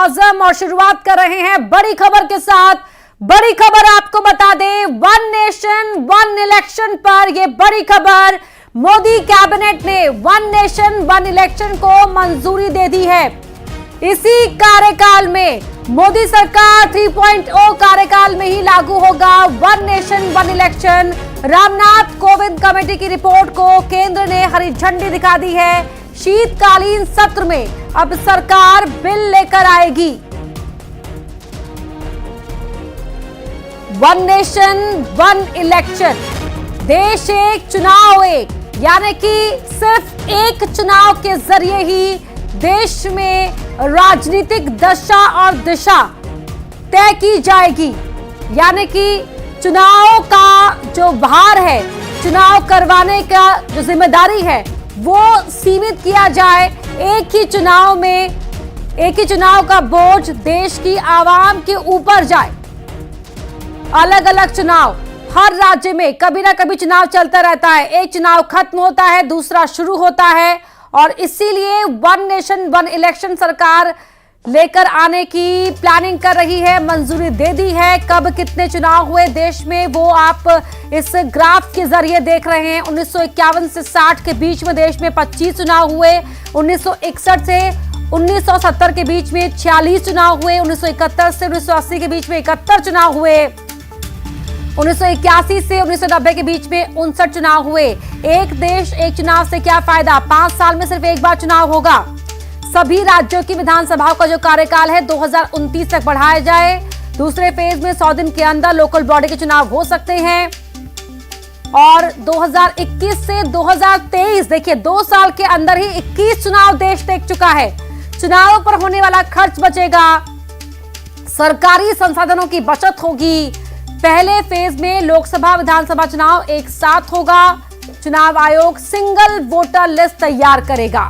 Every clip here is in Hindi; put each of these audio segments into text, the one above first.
आजम और शुरुआत कर रहे हैं बड़ी खबर के साथ। बड़ी खबर आपको बता दें, वन नेशन वन इलेक्शन पर यह बड़ी खबर, मोदी कैबिनेट ने वन नेशन वन इलेक्शन को मंजूरी दे दी है। इसी कार्यकाल में मोदी सरकार 3.0 कार्यकाल में ही लागू होगा one nation one election. Ramnath Kovind committee की रिपोर्ट को केंद्र ने हरी झंडी दिखा दी है। शीतकालीन सत्र में अब सरकार बिल लेकर आएगी। वन नेशन वन इलेक्शन, देश एक चुनाव एक, यानी कि सिर्फ एक चुनाव के जरिए ही देश में राजनीतिक दशा और दिशा तय की जाएगी। यानी कि चुनाव का जो भार है, चुनाव करवाने का जो जिम्मेदारी है, वो सीमित किया जाए। एक ही चुनाव में, एक ही चुनाव का बोझ देश की आवाम के ऊपर जाए। अलग अलग चुनाव हर राज्य में कभी ना कभी चुनाव चलता रहता है। एक चुनाव खत्म होता है, दूसरा शुरू होता है, और इसीलिए वन नेशन वन इलेक्शन सरकार लेकर आने की प्लानिंग कर रही है, मंजूरी दे दी है। कब कितने चुनाव हुए देश में, वो आप इस ग्राफ के जरिए देख रहे हैं। 1951 से 60 के बीच में देश में 25 चुनाव हुए। 1961 से 1970 के बीच में 46 चुनाव हुए। 1971 से 1980 के बीच में 71 चुनाव हुए। 1981 से 1990 के बीच में 59 चुनाव हुए। एक देश एक चुनाव से क्या फायदा, 5 साल में सिर्फ एक बार चुनाव होगा। सभी राज्यों की विधानसभाओं का जो कार्यकाल है 2029 तक बढ़ाया जाए। दूसरे फेज में 100 दिन के अंदर लोकल बॉडी के चुनाव हो सकते हैं। और 2021 से 2023, देखिए 2 साल के अंदर ही 21 चुनाव देश देख चुका है। चुनावों पर होने वाला खर्च बचेगा, सरकारी संसाधनों की बचत होगी। पहले फेज में लोकसभा विधानसभा चुनाव एक साथ होगा। चुनाव आयोग सिंगल वोटर लिस्ट तैयार करेगा।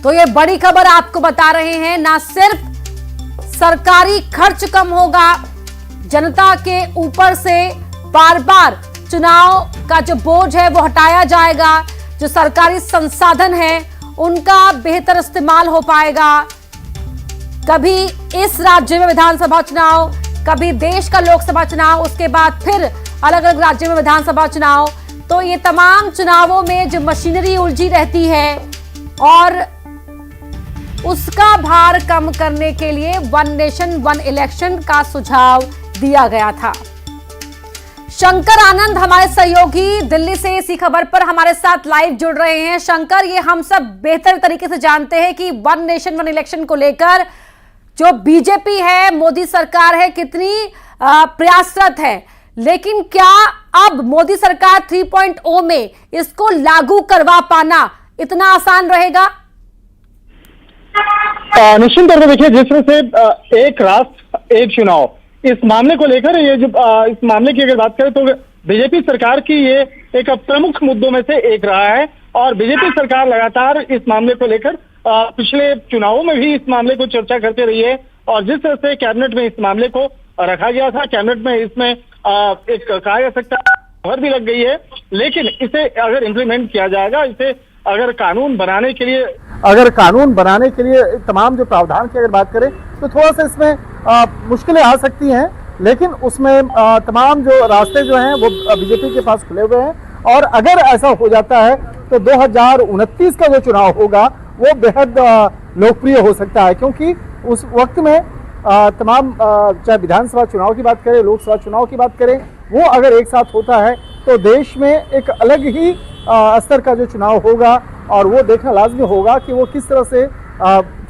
तो ये बड़ी खबर आपको बता रहे हैं, ना सिर्फ सरकारी खर्च कम होगा, जनता के ऊपर से बार बार चुनाव का जो बोझ है वो हटाया जाएगा। जो सरकारी संसाधन है उनका बेहतर इस्तेमाल हो पाएगा। कभी इस राज्य में विधानसभा चुनाव, कभी देश का लोकसभा चुनाव, उसके बाद फिर अलग अलग राज्यों में विधानसभा चुनाव। तो ये तमाम चुनावों में जो मशीनरी उलझी रहती है और उसका भार कम करने के लिए वन नेशन वन इलेक्शन का सुझाव दिया गया था। शंकर आनंद हमारे सहयोगी दिल्ली से इसी खबर पर हमारे साथ लाइव जुड़ रहे हैं। शंकर, ये हम सब बेहतर तरीके से जानते हैं कि वन नेशन वन इलेक्शन को लेकर जो बीजेपी है, मोदी सरकार है, कितनी प्रयासरत है, लेकिन क्या अब मोदी सरकार 3.0 में इसको लागू करवा पाना इतना आसान रहेगा? निश्चित तौर पर देखिए, जिस तरह से एक राष्ट्र एक चुनाव, इस मामले को लेकर ये जो इस मामले की अगर बात करें तो बीजेपी सरकार की ये एक प्रमुख मुद्दों में से एक रहा है। और बीजेपी सरकार लगातार इस मामले को लेकर पिछले चुनावों में भी इस मामले को चर्चा करते रही है। और जिस तरह से कैबिनेट में इस मामले को रखा गया था, कैबिनेट में इसमें एक कहा जा सकता है मुहर भी लग गई है। लेकिन इसे अगर इम्प्लीमेंट किया जाएगा, इसे अगर कानून बनाने के लिए तमाम जो प्रावधान की अगर बात करें तो थोड़ा सा इसमें मुश्किलें आ सकती हैं। लेकिन उसमें तमाम जो रास्ते जो हैं वो बीजेपी के पास खुले हुए हैं। और अगर ऐसा हो जाता है तो 2029 का जो चुनाव होगा वो बेहद लोकप्रिय हो सकता है, क्योंकि उस वक्त में तमाम चाहे विधानसभा चुनाव की बात करें, लोकसभा चुनाव की बात करें, वो अगर एक साथ होता है तो देश में एक अलग ही स्तर का जो चुनाव होगा और वो देखना लाजमी होगा कि वो किस तरह से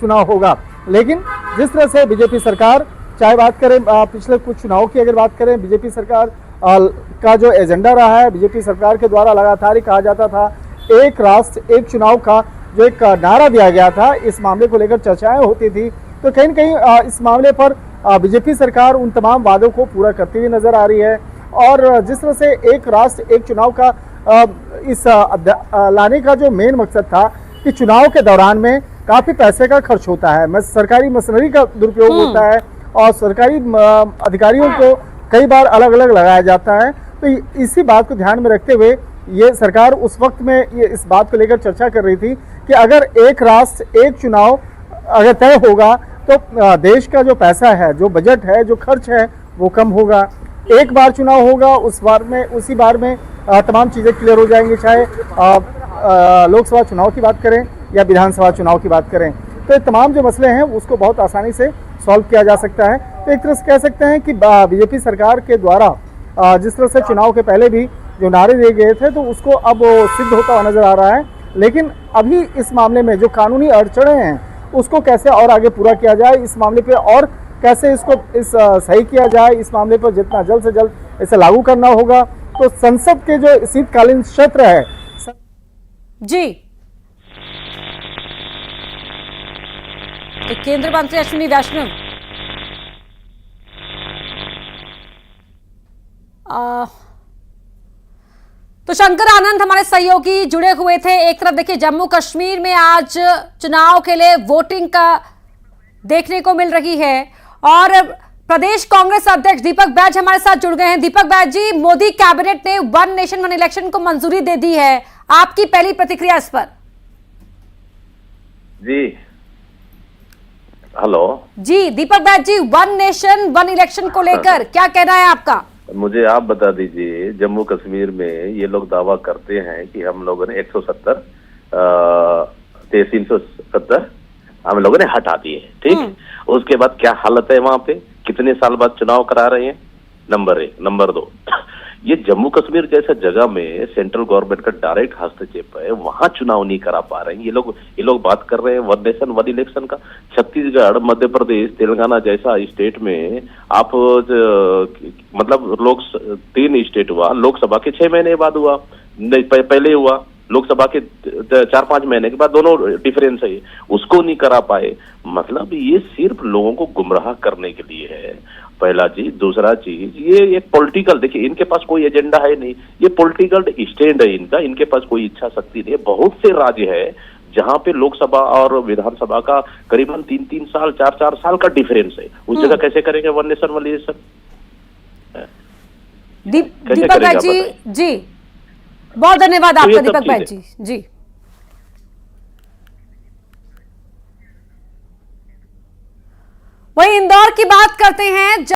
चुनाव होगा। लेकिन जिस तरह से बीजेपी सरकार, चाहे बात करें पिछले कुछ चुनाव की अगर बात करें, बीजेपी सरकार का जो एजेंडा रहा है, बीजेपी सरकार के द्वारा लगातार ही कहा जाता था एक राष्ट्र एक चुनाव का जो एक नारा दिया गया था, इस मामले को लेकर चर्चाएं होती थी। तो कहीं न कहीं इस मामले पर बीजेपी सरकार उन तमाम वादों को पूरा करती हुई नजर आ रही है। और जिस तरह से एक राष्ट्र एक चुनाव का इस लाने का जो मेन मकसद था कि चुनाव के दौरान में काफी पैसे का खर्च होता है, सरकारी मशीनरी का दुरुपयोग होता है और सरकारी अधिकारियों को कई बार अलग अलग लगाया जाता है। तो इसी बात को ध्यान में रखते हुए ये सरकार उस वक्त में ये इस बात को लेकर चर्चा कर रही थी कि अगर एक राष्ट्र एक चुनाव अगर तय होगा तो देश का जो पैसा है, जो बजट है, जो खर्च है वो कम होगा। एक बार चुनाव होगा, उसी बार में तमाम चीज़ें क्लियर हो जाएंगी, चाहे लोकसभा चुनाव की बात करें या विधानसभा चुनाव की बात करें। तो ये तमाम जो मसले हैं उसको बहुत आसानी से सॉल्व किया जा सकता है। तो एक तरह से कह सकते हैं कि बीजेपी सरकार के द्वारा जिस तरह से चुनाव के पहले भी जो नारे दिए गए थे तो उसको अब सिद्ध होता हुआ नजर आ रहा है। लेकिन अभी इस मामले में जो कानूनी अड़चने हैं उसको कैसे और आगे पूरा किया जाए, इस मामले पे और कैसे इसको सही किया जाए, इस मामले पर जितना जल्द से जल्द इसे लागू करना होगा। तो संसद के जो शीतकालीन सत्र है जी, तो केंद्रीय मंत्री अश्विनी वैष्णव तो शंकर आनंद हमारे सहयोगी जुड़े हुए थे। एक तरफ देखिए जम्मू कश्मीर में आज चुनाव के लिए वोटिंग का देखने को मिल रही है और प्रदेश कांग्रेस अध्यक्ष दीपक बैज हमारे साथ जुड़ गए हैं। दीपक बैज जी, मोदी कैबिनेट ने वन नेशन वन इलेक्शन को मंजूरी दे दी है, आपकी पहली प्रतिक्रिया इस पर? जी हेलो जी दीपक बैज जी, वन नेशन वन इलेक्शन को लेकर क्या कहना है आपका? मुझे आप बता दीजिए, जम्मू कश्मीर में ये लोग दावा करते हैं कि हम लोगों ने 170 370 हम लोगों ने हटा दिए, ठीक। उसके बाद क्या हालत है वहां पे, कितने साल बाद चुनाव करा रहे हैं, नंबर 1। नंबर 2, ये जम्मू कश्मीर जैसा जगह में सेंट्रल गवर्नमेंट का डायरेक्ट हस्तक्षेप है, वहां चुनाव नहीं करा पा रहे हैं। ये लोग बात कर रहे हैं वन नेशन वन इलेक्शन का। छत्तीसगढ़, मध्य प्रदेश, तेलंगाना जैसा स्टेट में आप मतलब 3 स्टेट हुआ, लोकसभा के 6 महीने बाद हुआ, पहले हुआ लोकसभा के 4-5 महीने के बाद, दोनों डिफरेंस है, उसको नहीं करा पाए। मतलब ये सिर्फ लोगों को गुमराह करने के लिए है, पहला चीज। दूसरा चीज, ये एक पॉलिटिकल, देखिए इनके पास कोई एजेंडा है नहीं, ये पॉलिटिकल स्टैंड है इनका, इनके पास कोई इच्छा शक्ति नहीं है। बहुत से राज्य है जहां पे लोकसभा और विधानसभा का करीबन 3-3 साल 4-4 साल का डिफरेंस है, उस जगह कैसे करेंगे वन नेशन वन इलेक्शन? दीपक भाई जी बहुत धन्यवाद आपका दीपक भाई जी। वहीं इंदौर की बात करते हैं।